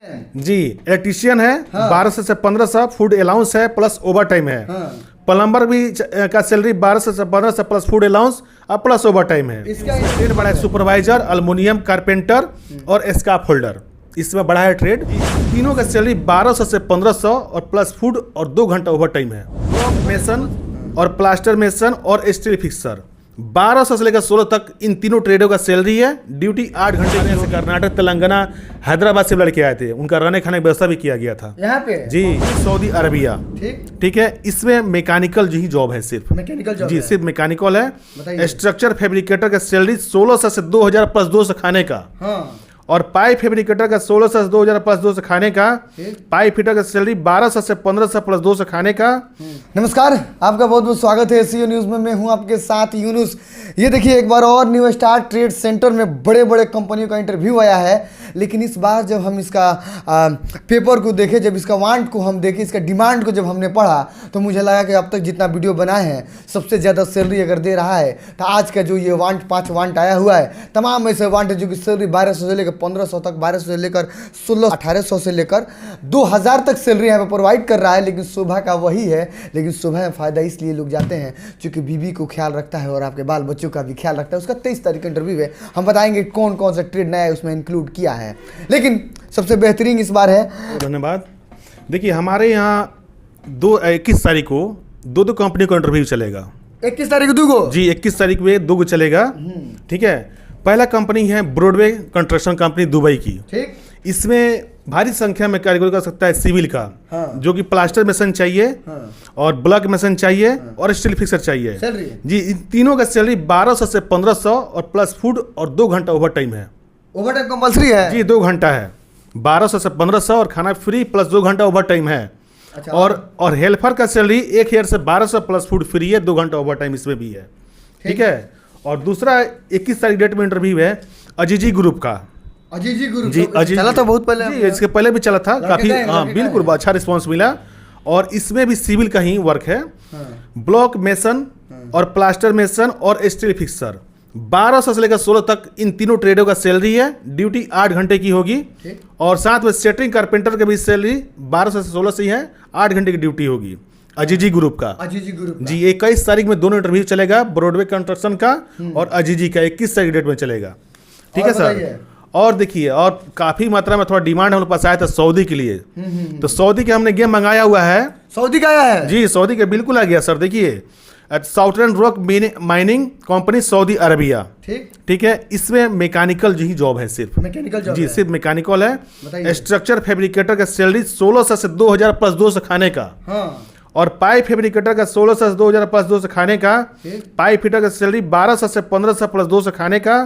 जी electrician है। हाँ। 1200 से 1500 फूड अलाउंस है प्लस ओवर टाइम है। हाँ। प्लम्बर भी का सैलरी 1200 से 1500 प्लस फूड अलाउंस और प्लस ओवर टाइम है। इसका ट्रेड बढ़ा है सुपरवाइजर, एल्युमिनियम, कारपेंटर और स्काफ होल्डर, इसमें बढ़ा है ट्रेड। तीनों का सैलरी 1200 से 1500 और प्लस फूड और 2 घंटा ओवर टाइम है। मेसन और प्लास्टर मेसन और स्टील फिक्सर 1200 से लेकर 16 तक इन तीनों ट्रेडों का सैलरी है। ड्यूटी 8 घंटे से कर्नाटक, तेलंगाना, हैदराबाद से लड़के आए थे, उनका रहने खाने की व्यवस्था भी किया गया था यहाँ पे। जी सऊदी अरबिया। ठीक है। इसमें मैकेनिकल ही जॉब है, सिर्फ मैकेनिकल जॉब जी, सिर्फ मैकेनिकल है। स्ट्रक्चर फैब्रिकेटर का सैलरी 1600 से 2000 प्लस 2 से खाने का। हाँ। और पाइप फैब्रिकेटर का 1600 से 2000 प्लस 2 से खाने का। पाइप फिटर का सैलरी 1200 से 1500 प्लस 2 से खाने का। नमस्कार, आपका बहुत बहुत स्वागत है एसईओ न्यूज़ में। मैं हूं आपके साथ यूनुस। ये देखिए, एक बार और न्यू स्टार ट्रेड सेंटर में बड़े बड़े कंपनियों का इंटरव्यू आया है, लेकिन इस बार जब हम इसका पेपर को देखे, जब इसका वांट को हम देखे, इसका डिमांड को जब हमने पढ़ा, तो मुझे लगा कि अब तक जितना वीडियो बनाए हैं सबसे ज़्यादा सैलरी अगर दे रहा है तो आज का जो ये वांट 5 वांट आया हुआ है, तमाम ऐसे वांट है जो कि सैलरी 1200 से लेकर 1500 तक, 1200 से लेकर 1600, 1800 से लेकर 2000 तक सैलरी यहाँ पे प्रोवाइड कर रहा है। लेकिन सुबह का वही है, लेकिन सुबह में फ़ायदा इसलिए लोग जाते हैं क्योंकि बीवी को ख्याल रखता है और आपके बाल बच्चों का भी ख्याल रखता है। उसका 23 तारीख का इंटरव्यू है, हम बताएंगे कौन कौन सा ट्रेड नया उसमें इंक्लूड किया है। लेकिन सबसे बेहतरीन इस बार है, धन्यवाद। देखिए, हमारे यहाँ 21 तारीख को दो कंपनी को इंटरव्यू चलेगा। 21 तारीख को 2 गो जी, 21 तारीख में 2 गो चलेगा। ठीक है। पहला कंपनी है ब्रॉडवे कंस्ट्रक्शन कंपनी दुबई की। ठीक। इसमें भारी संख्या में कारीगर कर सकता है सिविल का। हाँ। जो कि प्लास्टर मेसन चाहिए। हाँ। और ब्लॉक मेसन चाहिए। हाँ। और स्टील फिक्सर चाहिए। जी, इन तीनों का सैलरी 1200 से 1500 और प्लस फूड और 2 घंटा ओवर टाइम है। ओवर टाइम कंपल्सरी है जी, 2 घंटा है। 1200 से 1500 और खाना फ्री प्लस 2 घंटा ओवर टाइम है। अच्छा। और हेल्पर का सैलरी 1000 से 1200 प्लस फूड फ्री है, 2 घंटा ओवर टाइम इसमें भी है। ठीक है। और दूसरा 21 तारीख डेट में इंटरव्यू है अजीजी ग्रुप का। अजीजी ग्रुप जी, चला था बहुत पहले जी, इसके पहले भी चला था काफी। हाँ, बिल्कुल अच्छा रिस्पांस मिला। और इसमें भी सिविल का ही वर्क है। ब्लॉक मेसन और प्लास्टर मेसन और स्टील फिक्सर 1200 से लेकर 16 तक इन तीनों ट्रेडों का सैलरी है। ड्यूटी 8 घंटे की होगी। और साथ में सेटरिंग कारपेंटर का भी सैलरी 1200 से 16 से ही है, 8 घंटे की ड्यूटी होगी। अजीजी ग्रुप का। अजीजी ग्रुप जी, 21 तारीख में दोनों इंटरव्यू चलेगा, ब्रॉडवे कंस्ट्रक्शन का और अजीजी का 21 तारीख डेट में चलेगा। ठीक है सर। और देखिए, और काफी मात्रा में थोड़ा डिमांड हमारे पास आया था सऊदी के लिए। तो सऊदी के हमने गेम मंगाया हुआ है। सऊदी का आया है जी, सऊदी का बिल्कुल आ गया सर। देखिए, southern rock mining company Saudi Arabia. ठीक है। इसमें मैकेनिकल ही जॉब है, सिर्फ मैकेनिकल जॉब जी, सिर्फ मैकेनिकल है। स्ट्रक्चर फैब्रिकेटर का सैलरी 1600 से 2000 प्लस 2 से खाने का। हाँ। और पाइप फैब्रिकेटर का 1600 से 2000 प्लस 2 से खाने का। पाइप फिटर का सैलरी 1200 से 1500 प्लस 2 से खाने का।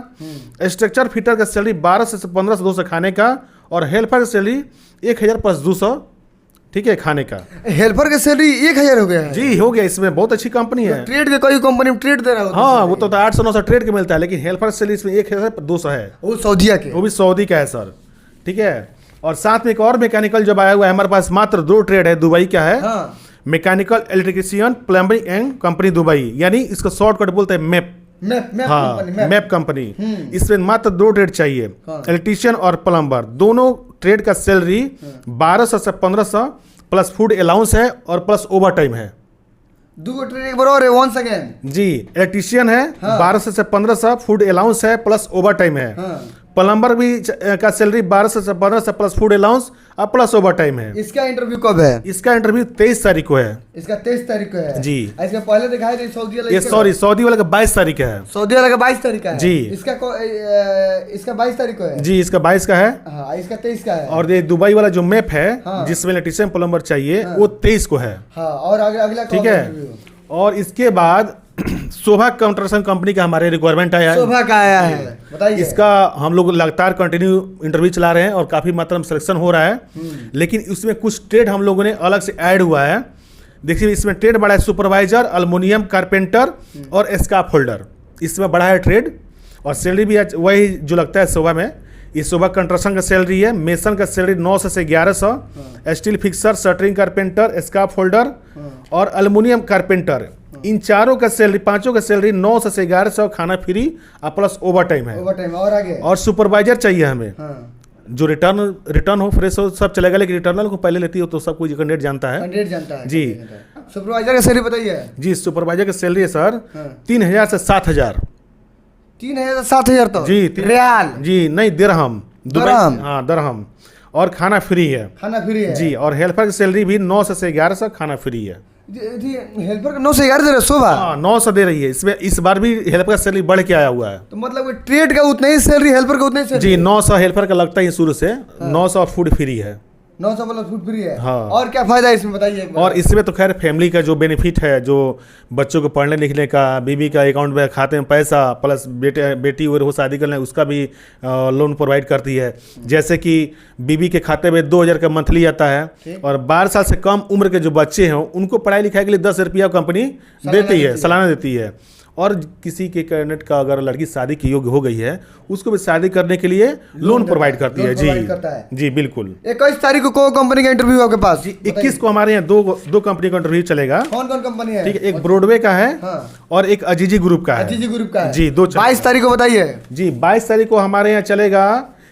स्ट्रक्चर फिटर का सैलरी 1200 से 1500 2 से खाने का। और हेल्पर का सैलरी 1000 प्लस 200, ठीक है, खाने का। हेल्पर का सैलरी 1000 हो गया है जी, हो गया। इसमें बहुत अच्छी कंपनी है। ट्रेड के कोई कंपनी में ट्रेड दे रहा है। हाँ, वो तो 800-900 ट्रेड के मिलता है, लेकिन हेल्पर सैलरी इसमें 1200 है। वो सऊदीया के, वो भी सऊदी का है सर। ठीक है। और साथ में एक और मैकेनिकल जॉब आया हुआ है हमारे पास। मात्र 2 ट्रेड है, दुबई का है। हाँ। Mechanical electrician plumbing and company Dubai, यानी इसको शॉर्टकट बोलते हैं मैप। Map company. इसमें मात्र 2 ट्रेड चाहिए। हाँ। इलेक्ट्रिशियन और प्लम्बर, दोनों ट्रेड का सैलरी 1200 से 1500 प्लस फूड अलाउंस है और प्लस ओवर टाइम है। 2 ट्रेड एक बार है, वंस अगेन। जी, इलेक्ट्रिशियन है। हाँ। 1200 से 1500 फूड अलाउंस है प्लस ओवर टाइम है। हाँ। प्लम्बर भी का सैलरी 1200 से 1500 प्लस फूड अलाउंस और प्लस ओवर टाइम है। इसका इंटरव्यू कब है? इसका इंटरव्यू 23 तारीख को है। इसका 23 तारीख को है जी। इसका पहले दिखाई दे सऊदी वाला, ये सऊदी वाला का 22 तारीख का है। सऊदी वाला का 22 तारीख का है जी। इसका 22 तारीख को है जी, इसका 22 का है। हाँ, इसका 23 का है। और ये दुबई वाला जो मैप है, हाँ, जिसमें इलेक्ट्रिशियन प्लम्बर चाहिए, हाँ, वो 23 को है। हाँ, और अगला ठीक है। और इसके बाद शोभा कंस्ट्रक्शन कंपनी का हमारे रिक्वायरमेंट आया है। शोभा का आया है, बताइए। इसका हम लोग लगातार कंटिन्यू इंटरव्यू चला रहे हैं और काफी मात्रा में सिलेक्शन हो रहा है। लेकिन उसमें कुछ ट्रेड हम लोगों ने अलग से ऐड हुआ है। देखिए, इसमें ट्रेड बढ़ा है सुपरवाइजर, एल्युमिनियम, कारपेंटर और स्काफ होल्डर, इसमें बढ़ा है ट्रेड। और सैलरी भी वही जो लगता है शोभा में। ये शोभा कंस्ट्रक्शन का सैलरी है। मेसन का सैलरी 900 से 1100। Steel fixer, shuttering carpenter, scarf holder और एल्युमिनियम कारपेंटर, इन चारों का सैलरी, 5 का सैलरी 900 से 1100, खाना फ्री और प्लस ओवर टाइम है। ओवर टाइम और आगे। और सुपरवाइजर चाहिए हमें। जो रिटर्न हो फ्रेश हो सब चलेगा, लेकिन रिटर्नल को पहले लेती हो तो सब कुछ कैंडिडेट जानता है। कैंडिडेट जानता है जी। सुपरवाइजर का सैलरी बताइए। जी सुपरवाइजर की सैलरी है सर हाँ। 3,000 से 7,000। 3,000 से 7,000 तो जी रियाल। जी नहीं दिरहम, दिरहम। हाँ दिरहम। और खाना फ्री है। खाना फ्री है जी। और हेल्पर की सैलरी भी 9 से 11 खाना फ्री है। जी। हेल्पर का 9 से 11 दे रहे सुबह। हाँ 9 दे रही है। इसमें इस बार भी हेल्पर का सैलरी बढ़ के आया हुआ है। तो मतलब ट्रेड का उतना ही सैलरी, हेल्पर का उतना ही सैलरी। जी 900 हेल्पर का लगता है शुरू से। 900 फूड फ्री है। 900 मतलब फूड फ्री है। हाँ। और क्या फायदा है इसमें बताइए एक बार। और इसमें तो खैर फैमिली का जो बेनिफिट है, जो बच्चों को पढ़ने लिखने का, बीबी का अकाउंट में खाते में पैसा, प्लस बेटी और हो शादी करना है उसका भी लोन प्रोवाइड करती है। जैसे कि बीबी के खाते में 2,000 का मंथली आता है, और 12 साल से कम उम्र के जो बच्चे हैं उनको पढ़ाई लिखाई के लिए 10 रुपया कंपनी देती है, सालाना देती है। और किसी के कैंडिडेट का अगर लड़की शादी की योग्य हो गई है उसको भी शादी करने के लिए लोन प्रोवाइड करती है। जी जी बिल्कुल। 21 तारीख को कंपनी का इंटरव्यू आपके पास। 21 को हमारे यहाँ दो कंपनी का इंटरव्यू चलेगा। कौन कौन कंपनी है? ठीक है, एक ब्रॉडवे का है। हाँ। और एक अजीजी ग्रुप का है। अजीजी ग्रुप का है। जी 22 तारीख को बताइए। जी 22 तारीख को हमारे यहाँ चलेगा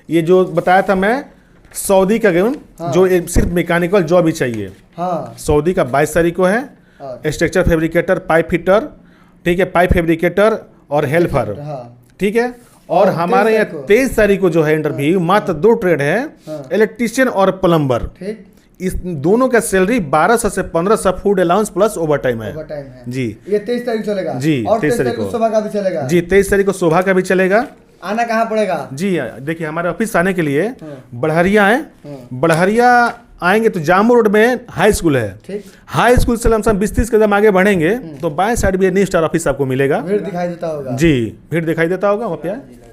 ये जो बताया था मैं, सऊदी का गेम। हाँ। जो सिर्फ मैकेनिकल जॉब ही चाहिए। हाँ। सऊदी का 22 तारीख को है। स्ट्रक्चर फैब्रिकेटर, पाइप फिटर, ठीक है, पाइप फैब्रिकेटर और हेल्पर। हाँ। ठीक है। और हमारे यहाँ 23 तारीख को जो है इंटरव्यू, मात्र 2 ट्रेड है, इलेक्ट्रीशियन और प्लम्बर। ठीक। इस दोनों का सैलरी 1200 से 1500 food allowance plus over time है। जी ये 23 तारीख चलेगा। जी और 23 तारीख को शोभा का भी चलेगा। जी 23 तारीख को शोभा का भी चलेगा। आना कहाँ पड़ेगा? जी देखिए, हमारे ऑफिस आने के लिए बढ़हरिया है। बढ़हरिया आएंगे तो जामू रोड में हाई स्कूल है। ठीक। हाई स्कूल से हम 20-30 कदम आगे बढ़ेंगे तो बाएं साइड भी न्यू स्टार ऑफिस आपको मिलेगा। भीड़ दिखाई देता होगा। जी भीड़ दिखाई देता होगा वहाँ पे।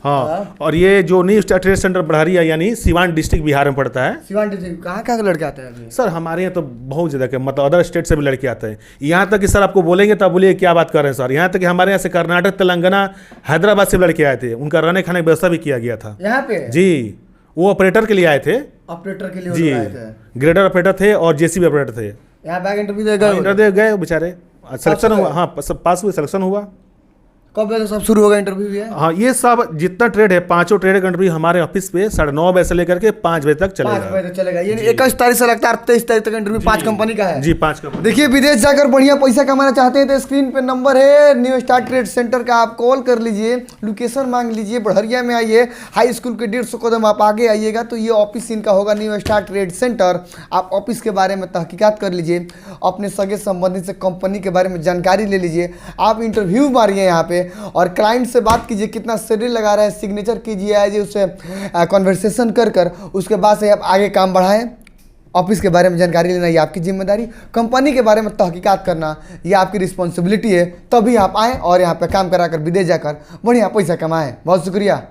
हाँ। और ये जो new star trade centre Barharia यानी सिवान डिस्ट्रिक्ट बिहार में पड़ता है। सिवान डिस्ट्रिक्ट कहाँ कहाँ के लड़के आते हैं? सर हमारे यहाँ तो बहुत ज़्यादा के मतलब अदर स्टेट से भी लड़के आते हैं। यहाँ तक कि सर आपको बोलेंगे तब बोलिए क्या बात कर रहे हैं सर। यहाँ तक कि हमारे यहाँ से कर्नाटक, तेलंगाना, हैदराबाद से भी लड़के आए थे। उनका रहने खाने की व्यवस्था भी किया गया था यहाँ पे। जी। वो ऑपरेटर के लिए आए थे। ऑपरेटर के लिए जी आए थे। ग्रेडर ऑपरेटर थे और जेसीबी ऑपरेटर थे। यहाँ बैग इंटरव्यू देगा। इंटरव्यू गए बेचारे, सिलेक्शन हुआ। हाँ पास हुए, सिलेक्शन हुआ। कब बजे सब शुरू होगा इंटरव्यू? ये हाँ ये सब जितना ट्रेड है, 5 ट्रेड का इंटरव्यू हमारे ऑफिस पे 9:30 बजे से लेकर के 5 बजे तक चलेगा। 5 बजे तक चलेगा। ये 21 तारीख से लगता है 23 तारीख तक इंटरव्यू 5 कंपनी का है। जी 5 कंपनी। देखिए, विदेश जाकर बढ़िया पैसा कमाना चाहते हैं तो स्क्रीन पे नंबर है न्यू स्टार ट्रेड सेंटर का, आप कॉल कर लीजिए, लोकेशन मांग लीजिए, बढ़हरिया में आइए, हाई स्कूल के 150 कदम आप आगे आइएगा तो ये ऑफिस इनका होगा न्यू स्टार ट्रेड सेंटर। आप ऑफिस के बारे में तहकीकात कर लीजिए, अपने सगे संबंधी से कंपनी के बारे में जानकारी ले लीजिए, आप इंटरव्यू मारिए यहाँ पे और क्लाइंट से बात कीजिए कितना सैलरी लगा रहा है, सिग्नेचर कीजिए, आइए उससे कॉन्वर्सेशन कर उसके बाद से आप आगे काम बढ़ाएं। ऑफिस के बारे में जानकारी लेना ये आपकी जिम्मेदारी, कंपनी के बारे में तहकीकात करना ये आपकी रिस्पॉन्सिबिलिटी है। तभी आप आएँ और यहाँ पे काम कराकर विदेश जाकर बढ़िया पैसा कमाएं। बहुत शुक्रिया।